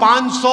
500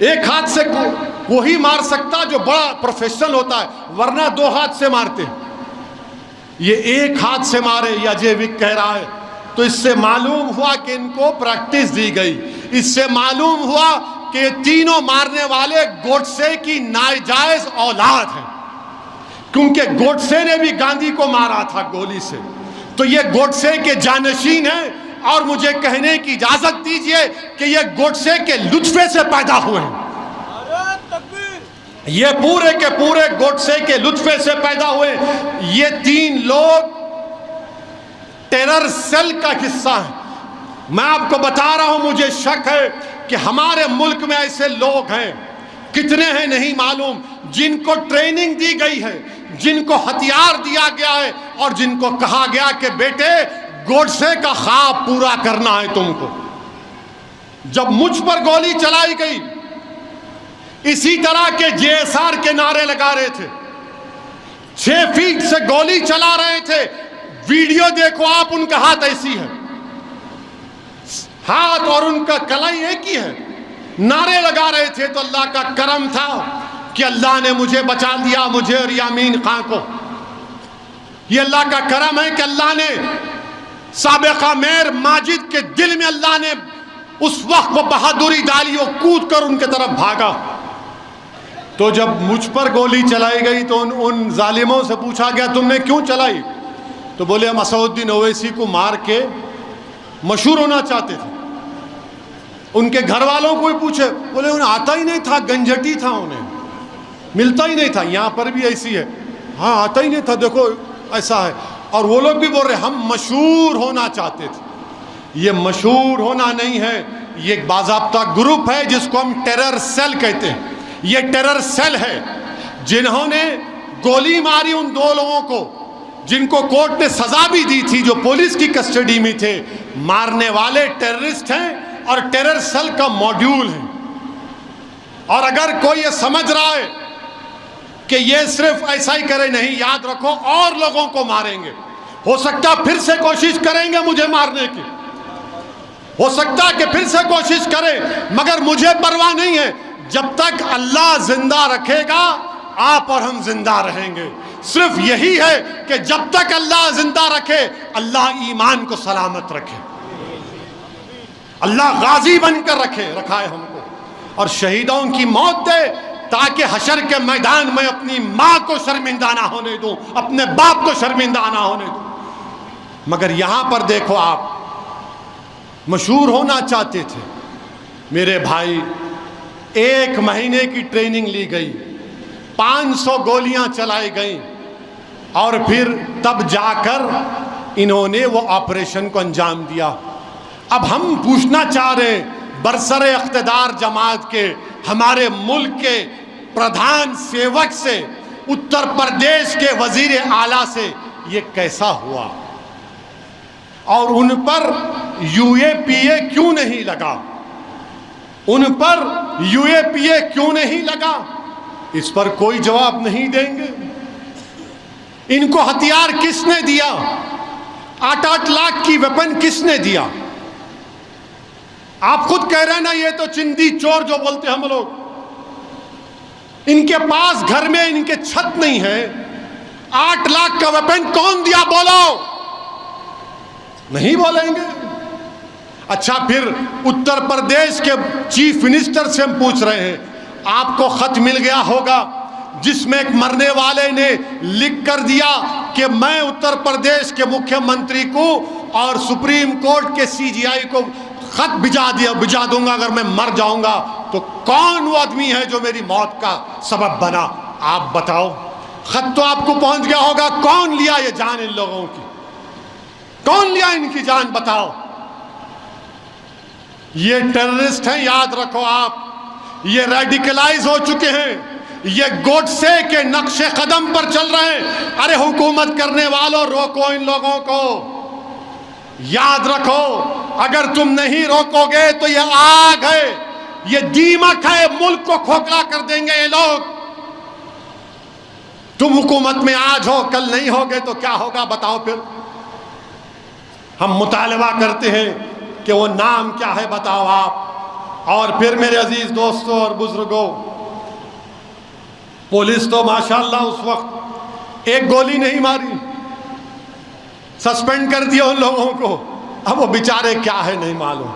ایک ہاتھ سے وہی مار سکتا جو بڑا پروفیشنل ہوتا ہے، ورنہ 2 ہاتھ سے مارتے ہیں. یہ ایک ہاتھ سے مارے، یہ اجے وک کہہ رہا ہے. تو اس سے معلوم ہوا کہ ان کو پریکٹس دی گئی. اس سے معلوم ہوا کہ یہ تینوں مارنے والے گوڈسے کی ناجائز اولاد ہیں، کیونکہ گوڈسے نے بھی گاندھی کو مارا تھا گولی سے. تو یہ گوڈسے کے جانشین ہیں، اور مجھے کہنے کی اجازت دیجئے کہ یہ گوڈسے کے لطفے سے پیدا ہوئے ہیں. یہ پورے کے پورے گوڈسے کے لطفے سے پیدا ہوئے. یہ 3 لوگ ٹیرر سیل کا حصہ ہیں. میں آپ کو بتا رہا ہوں، مجھے شک ہے کہ ہمارے ملک میں ایسے لوگ ہیں، کتنے ہیں نہیں معلوم، جن کو ٹریننگ دی گئی ہے، جن کو ہتھیار دیا گیا ہے، اور جن کو کہا گیا کہ بیٹے گوڈسے کا خواب پورا کرنا ہے تم کو. جب مجھ پر گولی چلائی گئی، اسی طرح کے JSR کے نعرے لگا رہے تھے، 6 فیٹ سے گولی چلا رہے تھے. ویڈیو دیکھو آپ، ان کا ہاتھ ایسی ہے، ہاتھ اور ان کا کلائی ایک ہی ہے. نعرے لگا رہے تھے. تو اللہ کا کرم تھا کہ اللہ نے مجھے بچا دیا، مجھے اور یامین خان کو. یہ اللہ کا کرم ہے کہ اللہ نے سابقہ میر ماجد کے دل میں اللہ نے اس وقت وہ بہادری ڈالی، وہ کود کر ان کے طرف بھاگا. تو جب مجھ پر گولی چلائی گئی تو ان ظالموں سے پوچھا گیا تم نے کیوں چلائی؟ تو بولے ہم اسد الدین اویسی کو مار کے مشہور ہونا چاہتے تھے. ان کے گھر والوں کو بھی پوچھے، بولے انہیں آتا ہی نہیں تھا، گنجٹی تھا، انہیں ملتا ہی نہیں تھا. یہاں پر بھی ایسی ہے، ہاں آتا ہی نہیں تھا، دیکھو ایسا ہے. اور وہ لوگ بھی بول رہے ہم مشہور ہونا چاہتے تھے. یہ مشہور ہونا نہیں ہے، یہ ایک باضابطہ گروپ ہے جس کو ہم ٹیرر سیل کہتے ہیں. یہ ٹیرر سیل ہے جنہوں نے گولی ماری ان 2 لوگوں کو، جن کو کورٹ نے سزا بھی دی تھی، جو پولیس کی کسٹڈی میں تھے. مارنے والے ٹیررسٹ ہیں اور ٹیرر سیل کا موڈیول ہیں. اور اگر کوئی یہ سمجھ رہا ہے کہ یہ صرف ایسا ہی کرے، نہیں، یاد رکھو اور لوگوں کو ماریں گے. ہو سکتا پھر سے کوشش کریں گے مجھے مارنے کی، ہو سکتا کہ پھر سے کوشش کریں، مگر مجھے پرواہ نہیں ہے. جب تک اللہ زندہ رکھے گا آپ اور ہم زندہ رہیں گے. صرف یہی ہے کہ جب تک اللہ زندہ رکھے، اللہ ایمان کو سلامت رکھے، اللہ غازی بن کر رکھا ہے ہم کو، اور شہیدوں کی موت دے تاکہ حشر کے میدان میں اپنی ماں کو شرمندہ نہ ہونے دوں، اپنے باپ کو شرمندہ نہ ہونے دوں. مگر یہاں پر دیکھو، آپ مشہور ہونا چاہتے تھے. میرے بھائی، 1 مہینے کی ٹریننگ لی گئی، 500 گولیاں چلائی گئیں، اور پھر تب جا کر انہوں نے وہ آپریشن کو انجام دیا. اب ہم پوچھنا چاہ رہے ہیں برسر اقتدار جماعت کے، ہمارے ملک کے پردھان سیوک سے، اتر پردیش کے وزیر اعلیٰ سے، یہ کیسا ہوا؟ اور ان پر UAPA کیوں نہیں لگا؟ ان پر UAPA کیوں نہیں لگا؟ اس پر کوئی جواب نہیں دیں گے. ان کو ہتھیار کس نے دیا؟ 8 لاکھ کی ویپن کس نے دیا؟ آپ خود کہہ رہے ہیں نا، یہ تو چندی چور جو بولتے ہم لوگ. ان کے پاس گھر میں ان کے چھت نہیں ہے. 8 لاکھ کا ویپن کون دیا؟ بولو. نہیں بولیں گے. اچھا، پھر اتر پردیش کے چیف منسٹر سے ہم پوچھ رہے ہیں، آپ کو خط مل گیا ہوگا جس میں ایک مرنے والے نے لکھ کر دیا کہ میں اتر پردیش کے مکھیہ منتری کو اور سپریم کورٹ کے CGI کو خط بھجا دوں گا اگر میں مر جاؤں گا. تو کون وہ آدمی ہے جو میری موت کا سبب بنا؟ آپ بتاؤ. خط تو آپ کو پہنچ گیا ہوگا. کون لیا یہ جان ان لوگوں کی؟ کون لیا ان کی جان؟ بتاؤ. یہ ٹیررسٹ ہیں، یاد رکھو آپ. یہ ریڈیکلائز ہو چکے ہیں، یہ گوڈسے کے نقش قدم پر چل رہے ہیں. ارے حکومت کرنے والوں، روکو ان لوگوں کو. یاد رکھو، اگر تم نہیں روکو گے تو یہ آگ ہے، یہ دیمک ہے، ملک کو کھوکھلا کر دیں گے یہ لوگ. تم حکومت میں آج ہو، کل نہیں ہوگے تو کیا ہوگا؟ بتاؤ. پھر ہم مطالبہ کرتے ہیں کہ وہ نام کیا ہے؟ بتاؤ آپ. اور پھر میرے عزیز دوستوں اور بزرگوں، پولیس تو ماشاءاللہ اس وقت ایک گولی نہیں ماری، سسپینڈ کر دیا ان لوگوں کو، اب وہ بیچارے کیا ہے نہیں معلوم۔